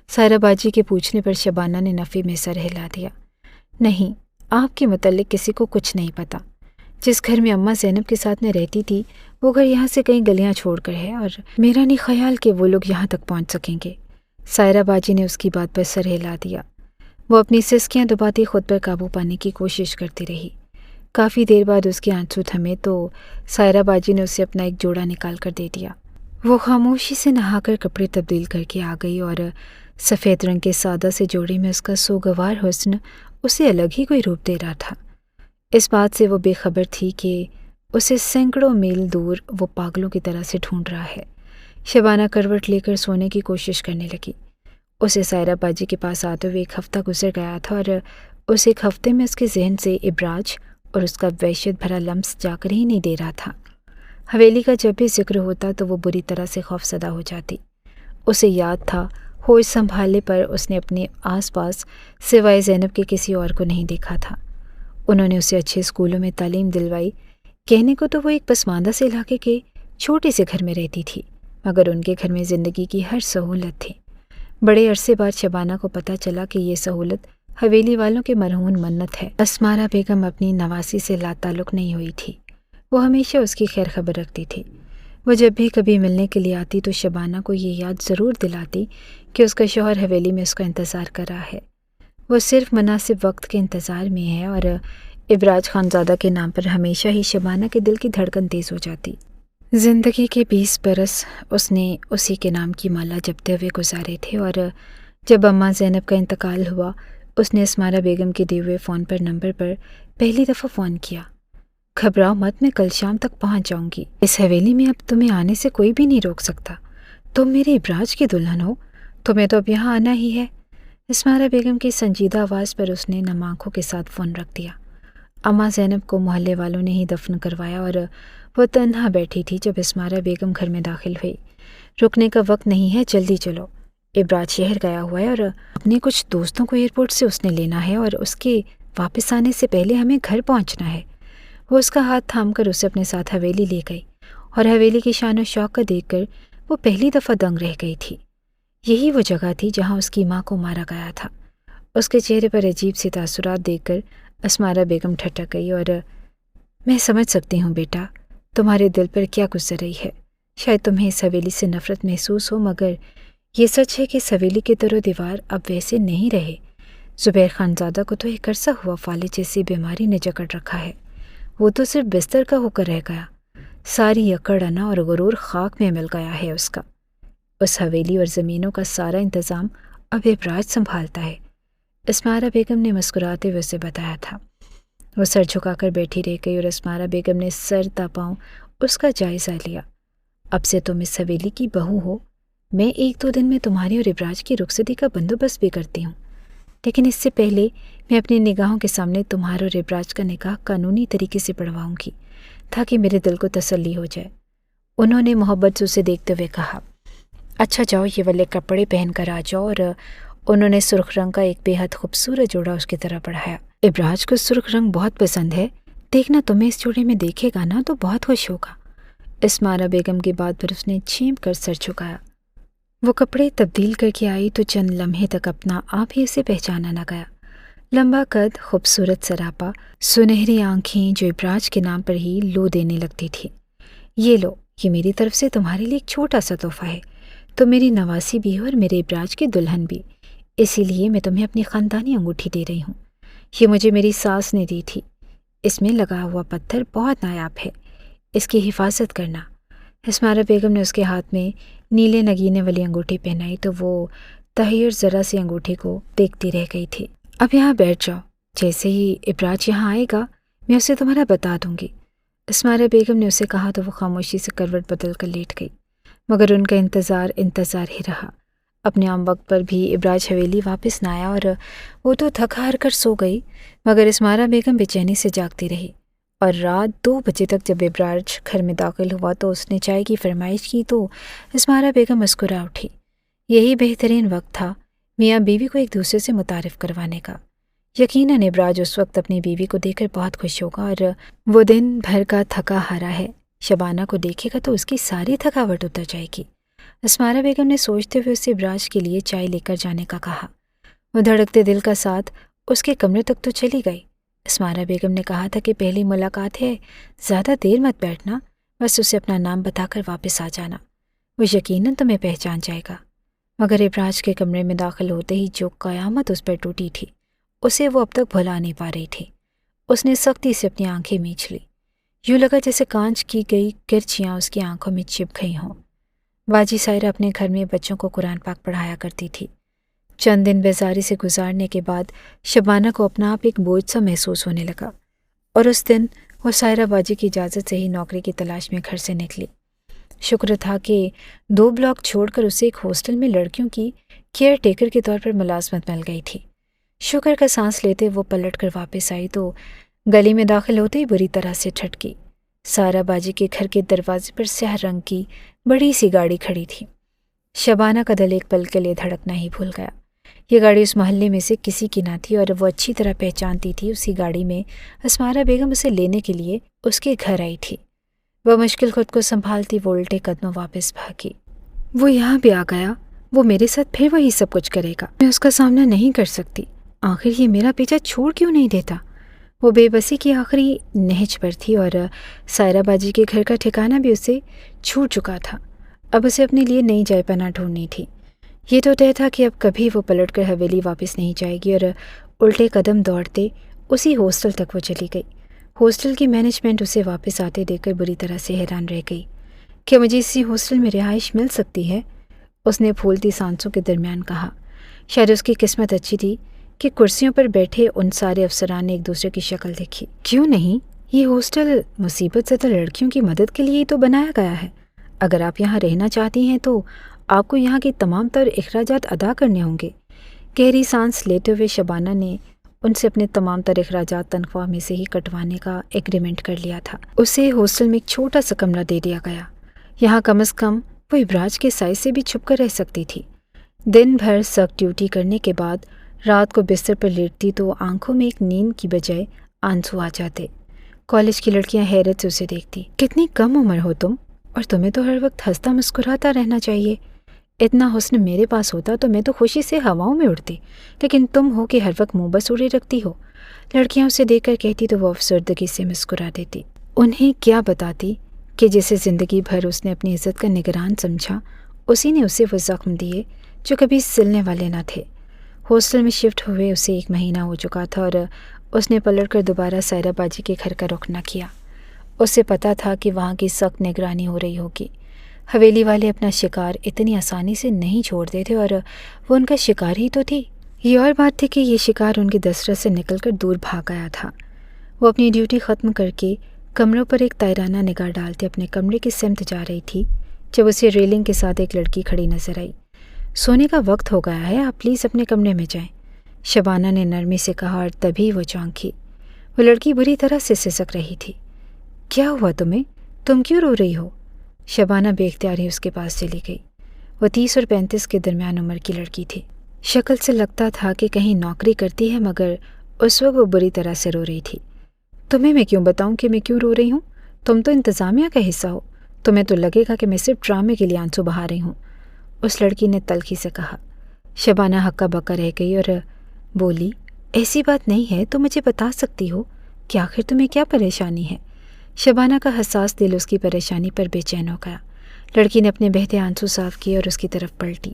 S1: سائرہ باجی کے پوچھنے پر شبانہ نے نفی میں سر ہلا دیا۔ نہیں، آپ کے متعلق کسی کو کچھ نہیں پتہ۔ جس گھر میں اماں زینب کے ساتھ میں رہتی تھی وہ گھر یہاں سے کئی گلیاں چھوڑ کر ہے اور میرا نہیں خیال کہ وہ لوگ یہاں تک پہنچ سکیں گے۔ سائرہ باجی نے اس کی بات پر سر ہلا دیا۔ وہ اپنی سسکیاں دباتی خود پر قابو پانے کی کوشش کرتی رہی۔ کافی دیر بعد اس کے آنسو تھمے تو سائرہ باجی نے اسے اپنا ایک جوڑا نکال کر دے دیا۔ وہ خاموشی سے نہا کر کپڑے تبدیل کر کے آ گئی اور سفید رنگ کے سادہ سے جوڑے میں اس کا سوگوار حسن اسے الگ ہی کوئی روپ دے رہا تھا۔ اس بات سے وہ بے خبر تھی کہ اسے سینکڑوں میل دور وہ پاگلوں کی طرح سے ڈھونڈ رہا ہے۔ شبانہ کروٹ لے کر سونے کی کوشش کرنے لگی۔ اسے سائرہ باجی کے پاس آتے ہوئے ایک ہفتہ گزر گیا تھا اور اس ایک ہفتے میں اس کے ذہن سے ابراج اور اس کا وحشت بھرا لمس جا کر ہی نہیں دے رہا تھا۔ حویلی کا جب بھی ذکر ہوتا تو وہ بری طرح سے خوف زدہ ہو جاتی۔ اسے یاد تھا ہوش سنبھالنے پر اس نے اپنے آس پاس سوائے زینب کے کسی اور کو نہیں دیکھا تھا۔ انہوں نے اسے اچھے اسکولوں میں تعلیم دلوائی۔ کہنے کو تو وہ ایک پسماندہ سے علاقے کے چھوٹے سے گھر میں رہتی تھی، مگر ان کے گھر میں زندگی کی ہر سہولت تھی۔ بڑے عرصے بعد شبانہ کو پتہ چلا کہ یہ سہولت حویلی والوں کے مرہون منت ہے۔ اسمارہ بیگم اپنی نواسی سے لا تعلق نہیں ہوئی تھی۔ وہ ہمیشہ اس کی خیر خبر رکھتی تھی۔ وہ جب بھی کبھی ملنے کے لیے آتی تو شبانہ کو یہ یاد ضرور دلاتی کہ اس کا شوہر حویلی میں اس کا انتظار کر رہا ہے۔ وہ صرف مناسب وقت کے انتظار میں ہے اور ابراج خانزادہ کے نام پر ہمیشہ ہی شبانہ کے دل کی دھڑکن تیز ہو جاتی۔ زندگی کے 20 برس اس نے اسی کے نام کی مالا جپتے ہوئے گزارے تھے اور جب اماں زینب کا انتقال ہوا اس نے اسمارہ بیگم کے دیے ہوئے فون پر نمبر پر پہلی دفعہ فون کیا۔ گھبراؤ مت، میں کل شام تک پہنچ جاؤں گی۔ اس حویلی میں اب تمہیں آنے سے کوئی بھی نہیں روک سکتا۔ تم میرے ابراج کی دلہن ہو، تمہیں تو اب یہاں آنا ہی ہے۔ اسمارہ بیگم کی سنجیدہ آواز پر اس نے نم آنکھوں کے ساتھ فون رکھ دیا۔ اماں زینب کو محلے والوں نے ہی دفن کروایا اور وہ تنہا بیٹھی تھی جب اسمارہ بیگم گھر میں داخل ہوئی۔ رکنے کا وقت نہیں ہے، جلدی چلو۔ ابراج شہر گیا ہوا ہے اور اپنے کچھ دوستوں کو ایئرپورٹ سے اس نے لینا ہے اور اس کے واپس آنے سے پہلے ہمیں گھر پہنچنا ہے۔ وہ اس کا ہاتھ تھام کر اسے اپنے ساتھ حویلی لے گئی اور حویلی کی شان و شوق دیکھ کر وہ پہلی دفعہ دنگ رہ گئی تھی۔ یہی وہ جگہ تھی جہاں اس کی ماں کو مارا گیا تھا۔ اس کے چہرے پر عجیب سی تاثرات دیکھ کر اسمارہ بیگم ٹھٹک گئی اور میں سمجھ سکتی ہوں بیٹا، تمہارے دل پر کیا گزر رہی ہے۔ شاید تمہیں اس حویلی سے نفرت محسوس ہو، مگر یہ سچ ہے کہ اس حویلی کے در و دیوار اب ویسے نہیں رہے۔ زبیر خانزادہ کو تو ایک عرصہ ہوا فالج جیسی بیماری نے جکڑ رکھا ہے۔ وہ تو صرف بستر کا ہو کر رہ گیا۔ ساری اکڑ انا اور غرور خاک میں مل گیا ہے اس کا۔ اس حویلی اور زمینوں کا سارا انتظام اب ابراج سنبھالتا ہے۔ اسمارہ بیگم نے مسکراتے ہوئے اسے بتایا تھا۔ وہ سر جھکا کر بیٹھی رہ گئی اور اسمارہ بیگم نے سر تاپاؤں اس کا جائزہ لیا۔ اب سے تم اس حویلی کی بہو ہو، میں 1-2 دن میں تمہاری اور ابراج کی رخصتی کا بندوبست بھی کرتی ہوں، لیکن اس سے پہلے میں اپنی نگاہوں کے سامنے تمہارے اور ابراج کا نکاح قانونی طریقے سے پڑھواؤں گی تاکہ میرے دل کو تسلی ہو جائے۔ انہوں نے محبت سے اسے دیکھتے ہوئے کہا۔ اچھا جاؤ، یہ والے کپڑے پہن کر آ جاؤ، اور انہوں نے سرخ رنگ کا ایک بے حد خوبصورت جوڑا اس کی طرف بڑھایا۔ ابراج کو سرخ رنگ بہت پسند ہے، دیکھنا تمہیں اس جوڑے میں دیکھے گا نا تو بہت خوش ہوگا۔ اسمارہ بیگم کی بات پر اس نے چھینپ کر سر جھکایا۔ وہ کپڑے تبدیل کر کے آئی تو چند لمحے تک اپنا آپ ہی اسے پہچانا نہ گیا۔ لمبا قد، خوبصورت سراپا، سنہری آنکھیں جو ابراج کے نام پر ہی لو دینے لگتی تھی۔ یہ لو، یہ میری طرف سے تمہارے لیے ایک چھوٹا سا تحفہ ہے۔ تم میری نواسی بھی ہو اور میرے ابراج کی دلہن بھی، اسی لیے میں تمہیں اپنی خاندانی انگوٹھی دے رہی ہوں۔ یہ مجھے میری ساس نے دی تھی۔ اس میں لگا ہوا پتھر بہت نایاب ہے، اس کی حفاظت کرنا۔ اسمارا بیگم نے اس کے ہاتھ میں نیلے نگینے والی انگوٹھی پہنائی تو وہ تحیر ذرا سی انگوٹھی کو دیکھتی رہ گئی تھی۔ اب یہاں بیٹھ جاؤ، جیسے ہی ابراج یہاں آئے گا میں اسے تمہارا بتا دوں گی۔ اسمارا بیگم نے اسے کہا تو وہ خاموشی سے کروٹ بدل کر لیٹ گئی، مگر ان کا انتظار ہی رہا۔ اپنے عام وقت پر بھی ابراج حویلی واپس نہ آیا اور وہ تو تھک ہار کر سو گئی، مگر اسمارا بیگم بے چینی سے جاگتی رہی، اور رات 2 بجے تک جب ابراج گھر میں داخل ہوا تو اس نے چائے کی فرمائش کی تو اسمارا بیگم مسکرا اٹھی۔ یہی بہترین وقت تھا میاں بیوی کو ایک دوسرے سے متعارف کروانے کا۔ یقیناً ابراج اس وقت اپنی بیوی کو دیکھ کر بہت خوش ہوگا، اور وہ دن بھر کا تھکا ہارا ہے، شبانہ کو دیکھے گا تو اس کی ساری تھکاوٹ اتر جائے گی۔ اسمارا بیگم نے سوچتے ہوئے اسے ابراج کے لیے چائے لے کر جانے کا کہا۔ وہ دھڑکتے دل کا ساتھ اس کے کمرے تک تو چلی گئی۔ اسمارا بیگم نے کہا تھا کہ پہلی ملاقات ہے، زیادہ دیر مت بیٹھنا، بس اسے اپنا نام بتا کر واپس آ جانا، وہ یقیناً تمہیں پہچان جائے گا۔ مگر ابراج کے کمرے میں داخل ہوتے ہی جو قیامت اس پر ٹوٹی تھی اسے وہ اب تک بھلا نہیں پا رہی تھی۔ اس نے سختی سے اپنی آنکھیں مینچ لی، یوں لگا جیسے کانچ کی گئی کرچیاں اس کی آنکھوں میں چپک گئی ہوں۔ باجی سائرہ اپنے گھر میں بچوں کو قرآن پاک پڑھایا کرتی تھی۔ چند دن بیزاری سے گزارنے کے بعد شبانہ کو اپنا آپ ایک بوجھ سا محسوس ہونے لگا، اور اس دن وہ سائرہ باجی کی اجازت سے ہی نوکری کی تلاش میں گھر سے نکلی۔ شکر تھا کہ 2 بلاک چھوڑ کر اسے ایک ہاسٹل میں لڑکیوں کی کیئر ٹیکر کے طور پر ملازمت مل گئی تھی۔ شکر کا سانس لیتے وہ پلٹ کر واپس آئی تو گلی میں داخل ہوتے ہی بری طرح سے ٹھٹکی۔ سارا باجی کے گھر کے دروازے پر سیاہ رنگ کی بڑی سی گاڑی کھڑی تھی۔ شبانہ کا دل ایک پل کے لیے دھڑکنا ہی بھول گیا۔ یہ گاڑی اس محلے میں سے کسی کی نہ تھی، اور وہ اچھی طرح پہچانتی تھی اسی گاڑی میں اسمارا بیگم اسے لینے کے لیے اس کے گھر آئی تھی۔ وہ مشکل خود کو سنبھالتی وہ الٹے قدموں واپس بھاگی۔ وہ یہاں بھی آ گیا، وہ میرے ساتھ پھر وہی سب کچھ کرے گا، میں اس کا سامنا نہیں کر سکتی۔ آخر یہ میرا پیچھا چھوڑ کیوں نہیں دیتا؟ وہ بے بسی کی آخری نہج پر تھی، اور سائرہ باجی کے گھر کا ٹھکانہ بھی اسے چھوٹ چکا تھا۔ اب اسے اپنے لیے نئی جائے پناہ ڈھونڈنی تھی۔ یہ تو طے تھا کہ اب کبھی وہ پلٹ کر حویلی واپس نہیں جائے گی، اور الٹے قدم دوڑتے اسی ہاسٹل تک وہ چلی گئی۔ ہاسٹل کی مینجمنٹ اسے واپس آتے دیکھ کر بری طرح سے حیران رہ گئی۔ کیا مجھے اسی ہاسٹل میں رہائش مل سکتی ہے؟ اس نے پھولتی سانسوں کے درمیان کہا۔ شاید اس کی قسمت اچھی تھی کہ کرسیوں پر بیٹھے ان سارے افسران نے ایک دوسرے کی شکل دیکھی۔ کیوں نہیں؟ یہ ہاسٹل مصیبت زدہ لڑکیوں کی مدد کے لیے ہی تو بنایا گیا ہے۔ اگر آپ یہاں رہنا چاہتی ہیں تو آپ کو یہاں کی تمام تر اخراجات ادا کرنے ہوں گے۔ گہری سانس لیتے ہوئے شبانہ نے ان سے اپنے تمام تر اخراجات تنخواہ میں سے ہی کٹوانے کا ایگریمنٹ کر لیا تھا۔ اسے ہاسٹل میں ایک چھوٹا سا کمرہ دے دیا گیا، یہاں کم از کم وہ ابراج کے سائے سے بھی چھپ کر رہ سکتی تھی۔ دن بھر سخت ڈیوٹی کرنے کے بعد رات کو بستر پر لیٹتی تو آنکھوں میں ایک نیند کی بجائے آنسو آ جاتے۔ کالج کی لڑکیاں حیرت سے اسے دیکھتی۔ کتنی کم عمر ہو تم، اور تمہیں تو ہر وقت ہنستا مسکراتا رہنا چاہیے۔ اتنا حسن میرے پاس ہوتا تو میں تو خوشی سے ہواؤں میں اڑتی، لیکن تم ہو کہ ہر وقت منہ بس اڑے رکھتی ہو۔ لڑکیاں اسے دیکھ کر کہتی تو وہ افسردگی سے مسکرا دیتی۔ انہیں کیا بتاتی کہ جسے زندگی بھر اس نے اپنی عزت کا نگران سمجھا، اسی نے اسے وہ زخم دیے جو کبھی سلنے والے نہ تھے۔ ہاسٹل میں شفٹ ہوئے اسے 1 مہینہ ہو چکا تھا، اور اس نے پلٹ کر دوبارہ سائرہ باجی کے گھر کا رخ نہ کیا۔ اسے پتہ تھا کہ وہاں کی سخت نگرانی ہو رہی ہوگی۔ حویلی والے اپنا شکار اتنی آسانی سے نہیں چھوڑتے تھے، اور وہ ان کا شکار ہی تو تھی۔ یہ اور بات تھی کہ یہ شکار ان کی دسترس سے نکل کر دور بھاگ گیا تھا۔ وہ اپنی ڈیوٹی ختم کر کے کمروں پر ایک تائرانہ نگاہ ڈالتے اپنے کمرے کی سمت جا رہی تھی جب اسے ریلنگ کے ساتھ ایک لڑکی کھڑی نظر آئی۔ سونے کا وقت ہو گیا ہے، آپ پلیز اپنے کمرے میں جائیں، شبانہ نے نرمی سے کہا، اور تبھی وہ چونکی۔ وہ لڑکی بری طرح سے سسک رہی تھی۔ کیا ہوا تمہیں؟ تم کیوں رو رہی ہو؟ شبانہ بے اختیار ہی اس کے پاس چلی گئی۔ وہ 30 اور 35 کے درمیان عمر کی لڑکی تھی۔ شکل سے لگتا تھا کہ کہیں نوکری کرتی ہے، مگر اس وقت وہ بری طرح سے رو رہی تھی۔ تمہیں میں کیوں بتاؤں کہ میں کیوں رو رہی ہوں؟ تم تو انتظامیہ کا حصہ ہو، تمہیں تو لگے گا کہ میں صرف ڈرامے کے لیے آنسو بہا رہی ہوں، اس لڑکی نے تلخی سے کہا۔ شبانہ ہکا بکا رہ گئی اور بولی، ایسی بات نہیں ہے، تم مجھے بتا سکتی ہو کہ آخر تمہیں کیا پریشانی ہے؟ شبانہ کا حساس دل اس کی پریشانی پر بے چین ہو گیا۔ لڑکی نے اپنے بہتے آنسو صاف کیے اور اس کی طرف پلٹی۔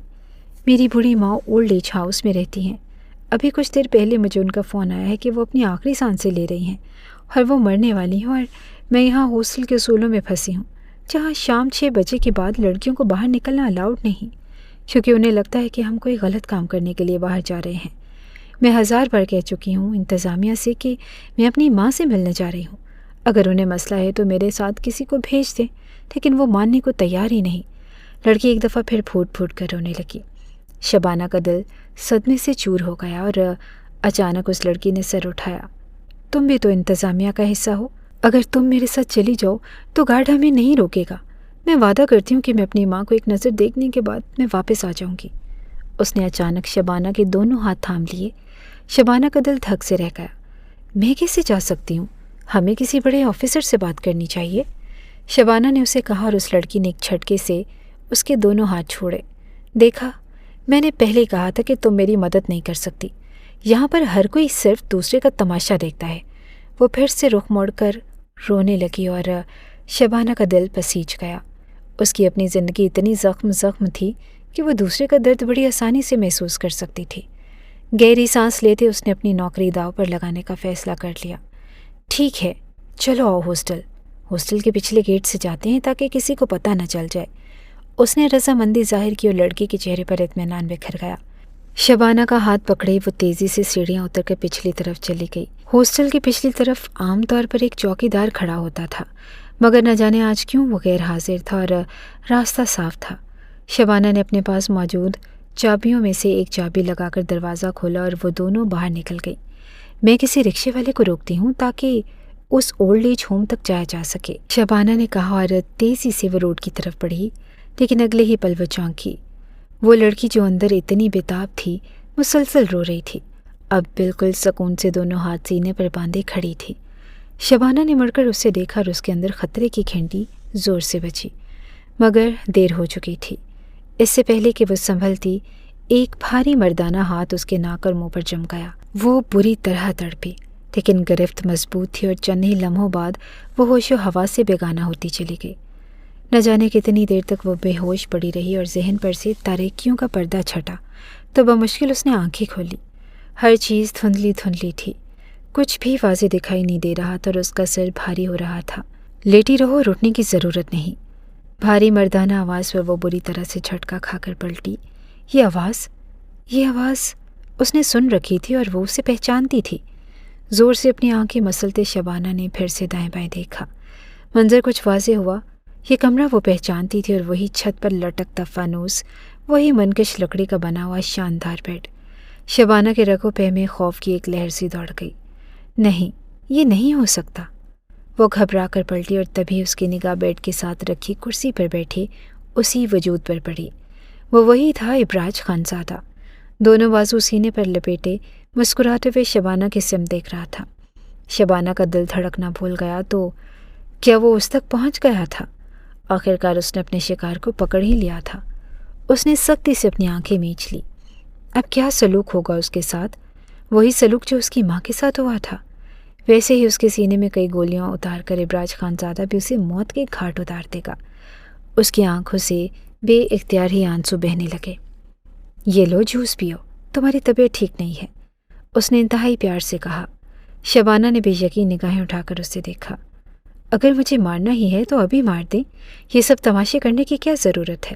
S1: میری بوڑھی ماں اولڈ ایج ہاؤس میں رہتی ہیں۔ ابھی کچھ دیر پہلے مجھے ان کا فون آیا ہے کہ وہ اپنی آخری سانسیں لے رہی ہیں اور وہ مرنے والی ہیں، اور میں یہاں ہاسٹل کے اصولوں میں پھنسی ہوں، جہاں شام 6 بجے کے بعد لڑکیوں کو باہر نکلنا الاؤڈ نہیں، کیونکہ انہیں لگتا ہے کہ ہم کوئی غلط کام کرنے کے لیے باہر جا رہے ہیں۔ میں 1000 بار کہہ چکی ہوں انتظامیہ سے کہ میں اپنی ماں سے ملنے جا رہی ہوں، اگر انہیں مسئلہ ہے تو میرے ساتھ کسی کو بھیج دیں، لیکن وہ ماننے کو تیار ہی نہیں۔ لڑکی ایک دفعہ پھر پھوٹ پھوٹ کر رونے لگی۔ شبانہ کا دل صدمے سے چور ہو گیا اور اچانک اس لڑکی نے سر اٹھایا۔ تم بھی تو انتظامیہ کا حصہ ہو، اگر تم میرے ساتھ چلی جاؤ تو گارڈ ہمیں نہیں روکے گا۔ میں وعدہ کرتی ہوں کہ میں اپنی ماں کو ایک نظر دیکھنے کے بعد میں واپس آ جاؤں گی۔ اس نے اچانک شبانہ کے دونوں ہاتھ تھام لیے۔ شبانہ کا دل دھک سے رہ گیا۔ میں کیسے جا سکتی ہوں؟ ہمیں کسی بڑے آفیسر سے بات کرنی چاہیے، شبانہ نے اسے کہا، اور اس لڑکی نے ایک جھٹکے سے اس کے دونوں ہاتھ چھوڑے۔ دیکھا، میں نے پہلے کہا تھا کہ تم میری مدد نہیں کر سکتی۔ یہاں پر ہر کوئی صرف دوسرے کا تماشا دیکھتا ہے۔ وہ پھر سے رخ موڑ کر رونے لگی اور شبانہ کا دل پسیج گیا۔ اس کی اپنی زندگی اتنی زخم تھی کہ وہ دوسرے کا درد بڑی آسانی سے محسوس کر سکتی تھی۔ گہری سانس لیتے اس نے اپنی نوکری داؤ پر لگانے کا فیصلہ کر لیا۔ ٹھیک ہے، چلو آؤ ہاسٹل کے پچھلے گیٹ سے جاتے ہیں تاکہ کسی کو پتہ نہ چل جائے۔ اس نے رضامندی ظاہر کی اور لڑکی کے چہرے پر اطمینان بکھر گیا۔ شبانہ کا ہاتھ پکڑے وہ تیزی سے سیڑھیاں اتر کر پچھلی طرف چلی گئی۔ ہاسٹل کی پچھلی طرف عام طور پر ایک چوکیدار کھڑا ہوتا تھا، مگر نہ جانے آج کیوں وہ غیر حاضر تھا اور راستہ صاف تھا۔ شبانہ نے اپنے پاس موجود چابیوں میں سے ایک چابی لگا کر دروازہ کھولا اور وہ دونوں باہر نکل گئی۔ میں کسی رکشے والے کو روکتی ہوں تاکہ اس اولڈ ایج ہوم تک جایا جا سکے، شبانہ نے کہا، اور تیزی سے وہ روڈ کی طرف بڑھی، لیکن اگلے ہی پل وہ چونکی۔ وہ لڑکی جو اندر اتنی بےتاب تھی مسلسل رو رہی تھی، اب بالکل سکون سے دونوں ہاتھ سینے پر باندھے کھڑی تھی۔ شبانہ نے مڑ کر اسے دیکھا اور اس کے اندر خطرے کی گھنٹی زور سے بجی، مگر دیر ہو چکی تھی۔ اس سے پہلے کہ وہ سنبھلتی، ایک بھاری مردانہ ہاتھ اس کے ناک اور منہ پر جم گیا۔ وہ بری طرح تڑپی، لیکن گرفت مضبوط تھی اور چند ہی لمحوں بعد وہ ہوش و حواس سے بیگانہ ہوتی چلی گئی۔ نہ جانے کتنی دیر تک وہ بے ہوش پڑی رہی اور ذہن پر سے تاریکیوں کا پردہ چھٹا تو بمشکل اس نے آنکھیں کھولی۔ ہر چیز دھندلی دھندلی تھی، کچھ بھی واضح دکھائی نہیں دے رہا تھا اور اس کا سر بھاری ہو رہا تھا۔ لیٹی رہو، اٹھنے کی ضرورت نہیں۔ بھاری مردانہ آواز پر وہ بری طرح سے جھٹکا کھا کر پلٹی۔ یہ آواز اس نے سن رکھی تھی اور وہ اسے پہچانتی تھی۔ زور سے اپنی آنکھیں مسلتے شبانہ نے پھر سے دائیں بائیں دیکھا۔ منظر کچھ واضح ہوا۔ یہ کمرہ وہ پہچانتی تھی اور وہی چھت پر لٹکتا فانوس، وہی منکش لکڑی کا بنا ہوا شاندار بیڈ۔ شبانہ کے رگوں پہ میں خوف کی ایک لہر سی دوڑ گئی۔ نہیں، یہ نہیں ہو سکتا۔ وہ گھبرا کر پلٹی اور تبھی اس کی نگاہ بیڈ کے ساتھ رکھی کرسی پر بیٹھے اسی وجود پر پڑی۔ وہ وہی تھا، ابراج خانزادہ، دونوں بازو سینے پر لپیٹے مسکراتے ہوئے شبانہ کی سمت دیکھ رہا تھا۔ شبانہ کا دل دھڑکنا بھول گیا تو کیا وہ اس تک پہنچ گیا تھا؟ آخرکار اس نے اپنے شکار کو پکڑ ہی لیا تھا۔ اس نے سختی سے اپنی آنکھیں میچ لی۔ اب کیا سلوک ہوگا اس کے ساتھ؟ وہی سلوک جو اس کی ماں کے ساتھ ہوا تھا۔ ویسے ہی اس کے سینے میں کئی گولیاں اتار کر ابراج خانزادہ بھی اسے موت کے گھاٹ اتار دے گا۔ اس کی آنکھوں سے بے اختیار ہی آنسو بہنے لگے۔ یہ لو، جوس پیو، تمہاری طبیعت ٹھیک نہیں ہے، اس نے انتہائی پیار سے کہا۔ شبانہ نے بے یقین نگاہیں اٹھا کر اسے دیکھا۔ اگر مجھے مارنا ہی ہے تو ابھی مار دیں، یہ سب تماشے کرنے کی کیا ضرورت ہے؟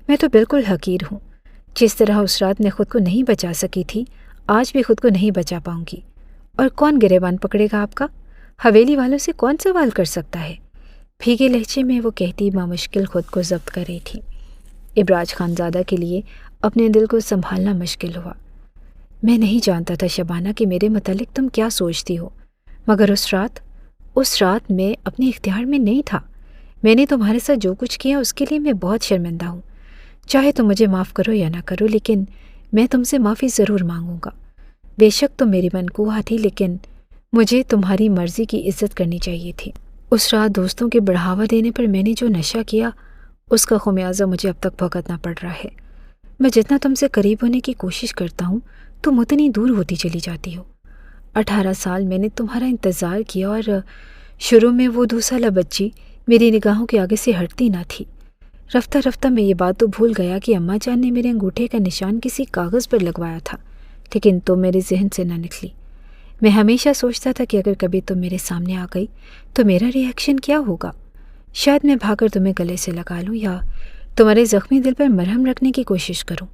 S1: میں تو بالکل حقیر ہوں۔ جس طرح اس رات میں خود کو نہیں بچا سکی تھی، آج بھی خود کو نہیں بچا پاؤں گی۔ اور کون گریبان پکڑے گا آپ کا؟ حویلی والوں سے کون سوال کر سکتا ہے؟ بھیگے لہجے میں وہ کہتی بامشکل خود کو ضبط کر رہی تھی۔ ابراج خانزادہ کے لیے اپنے دل کو سنبھالنا مشکل ہوا۔ میں نہیں جانتا تھا شبانہ کہ میرے متعلق تم کیا سوچتی ہو، مگر اس رات میں اپنے اختیار میں نہیں تھا۔ میں نے تمہارے ساتھ جو کچھ کیا اس کے لیے میں بہت شرمندہ ہوں۔ چاہے تم مجھے معاف کرو یا نہ کرو، لیکن میں تم سے معافی ضرور مانگوں گا۔ بے شک تم میری منقوہ تھی، لیکن مجھے تمہاری مرضی کی عزت کرنی چاہیے تھی۔ اس رات دوستوں کے بڑھاوا دینے پر میں نے جو نشہ کیا، اس کا خمیازہ مجھے اب تک بھگتنا پڑ رہا ہے۔ میں جتنا تم سے قریب ہونے کی کوشش کرتا ہوں، تم اتنی دور ہوتی چلی جاتی ہو۔ 18 سال میں نے تمہارا انتظار کیا اور شروع میں وہ دوسالہ بچی میری نگاہوں کے آگے سے ہٹتی نہ تھی۔ رفتہ رفتہ میں یہ بات تو بھول گیا کہ اماں جان نے میرے انگوٹھے کا نشان کسی کاغذ پر لگوایا تھا، لیکن تم میرے ذہن سے نہ نکلی۔ میں ہمیشہ سوچتا تھا کہ اگر کبھی تم میرے سامنے آ گئی تو میرا ری ایکشن کیا ہوگا۔ شاید میں بھاگ کر تمہیں گلے سے لگا لوں یا تمہارے زخمی دل پر مرہم رکھنے کی کوشش کروں۔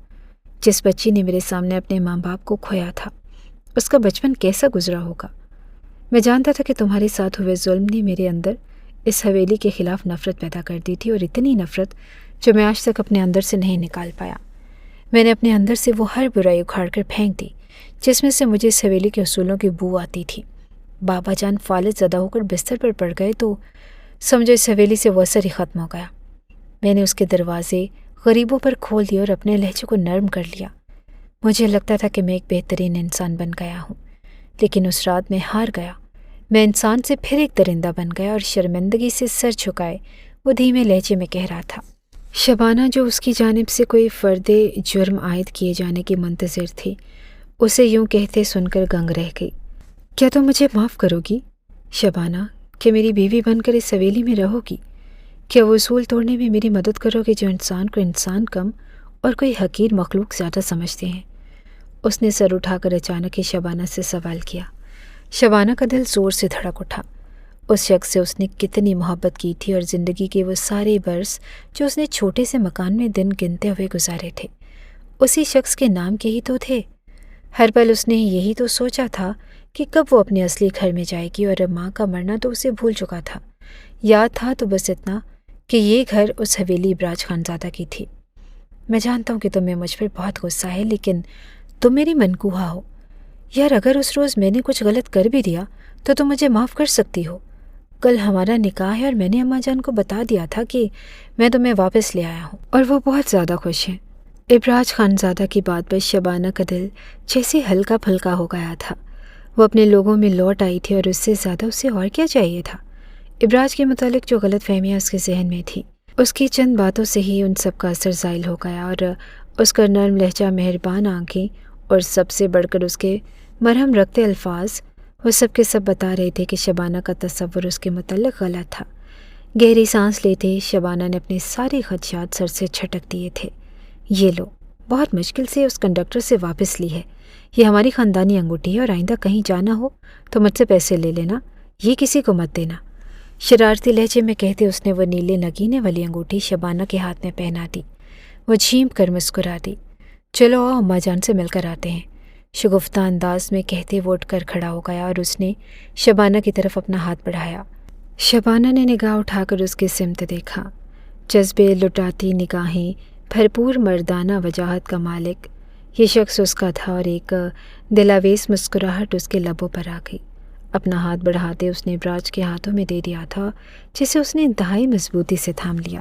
S1: جس بچی نے میرے سامنے اپنے ماں باپ کو کھویا تھا، اس کا بچپن کیسا گزرا ہوگا۔ میں جانتا تھا کہ تمہارے ساتھ ہوئے ظلم نے میرے اندر اس حویلی کے خلاف نفرت پیدا کر دی تھی، اور اتنی نفرت جو میں آج تک اپنے اندر سے نہیں نکال پایا۔ میں نے اپنے اندر سے وہ ہر برائی اکھاڑ کر پھینک دی جس میں سے مجھے اس حویلی کے اصولوں کی بو آتی تھی۔ بابا جان فالج زدہ ہو کر بستر پر پڑ گئے تو سمجھو اس حویلی سے وہ اثر ہی ختم ہو گیا۔ میں نے اس کے دروازے غریبوں پر کھول دیے اور اپنے لہجے کو نرم کر لیا۔ مجھے لگتا تھا کہ میں ایک بہترین انسان بن گیا ہوں، لیکن اس رات میں ہار گیا۔ میں انسان سے پھر ایک درندہ بن گیا اور شرمندگی سے سر جھکائے وہ دھیمے لہجے میں کہہ رہا تھا۔ شبانہ، جو اس کی جانب سے کوئی فرد جرم عائد کیے جانے کی منتظر تھی، اسے یوں کہتے سن کر گنگ رہ گئی۔ کیا تم مجھے معاف کرو گی شبانہ، کہ میری بیوی بن کر اس حویلی میں رہو گی؟ کیا وہ اصول توڑنے میں میری مدد کرو گے جو انسان کو انسان کم اور کوئی حقیر مخلوق زیادہ سمجھتے ہیں؟ اس نے سر اٹھا کر اچانک ہی شبانہ سے سوال کیا۔ شبانہ کا دل زور سے دھڑک اٹھا۔ اس شخص سے اس نے کتنی محبت کی تھی، اور زندگی کے وہ سارے برس جو اس نے چھوٹے سے مکان میں دن گنتے ہوئے گزارے تھے، اسی شخص کے نام کے ہی تو تھے۔ ہر پل اس نے یہی تو سوچا تھا کہ کب وہ اپنے اصلی گھر میں جائے گی، اور ماں کا مرنا تو اسے بھول چکا تھا۔ یاد تھا تو بس اتنا کہ یہ گھر اس حویلی ابراج خانزادہ کی تھی۔ میں جانتا ہوں کہ تمہیں مجھ پر بہت غصہ ہے، لیکن تم میری منکوہا ہو۔ یار، اگر اس روز میں نے کچھ غلط کر بھی دیا تو تم مجھے معاف کر سکتی ہو۔ کل ہمارا نکاح ہے اور میں نے اماں جان کو بتا دیا تھا کہ میں تمہیں واپس لے آیا ہوں، اور وہ بہت زیادہ خوش ہیں۔ ابراج خانزادہ کی بات پر شبانہ کا دل جیسے ہلکا پھلکا ہو گیا تھا۔ وہ اپنے لوگوں میں لوٹ آئی تھی، اور اس سے زیادہ اسے اور کیا چاہیے تھا؟ ابراج کے متعلق جو غلط فہمیاں اس کے ذہن میں تھی، اس کی چند باتوں سے ہی ان سب کا اثر زائل ہو گیا، اور اس کا نرم لہجہ، مہربان آنکھیں اور سب سے بڑھ کر اس کے مرہم رکھتے الفاظ، وہ سب کے سب بتا رہے تھے کہ شبانہ کا تصور اس کے متعلق غلط تھا۔ گہری سانس لیتے شبانہ نے اپنے سارے خدشات سر سے چھٹک دیے تھے۔ یہ لو، بہت مشکل سے اس کنڈکٹر سے واپس لی ہے۔ یہ ہماری خاندانی انگوٹھی ہے، اور آئندہ کہیں جانا ہو تو مجھ سے پیسے لے لینا، یہ کسی کو مت دینا۔ شرارتی لہجے میں کہتے اس نے وہ نیلے نگینے والی انگوٹھی شبانہ کے ہاتھ میں پہنا دی۔ وہ جھینپ کر مسکرا دی۔ چلو آؤ، اماں جان سے مل کر آتے ہیں، شگفتہ انداز میں کہتے وہ اٹھ کر کھڑا ہو گیا، اور اس نے شبانہ کی طرف اپنا ہاتھ بڑھایا۔ شبانہ نے نگاہ اٹھا کر اس کی سمت دیکھا۔ جذبے لٹاتی نگاہیں، بھرپور مردانہ وجاہت کا مالک یہ شخص اس کا تھا، اور ایک دلاویز مسکراہٹ اس کے لبوں پر آ گئی۔ اپنا ہاتھ بڑھاتے اس نے ابراج کے ہاتھوں میں دے دیا تھا، جسے اس نے انتہائی مضبوطی سے تھام لیا۔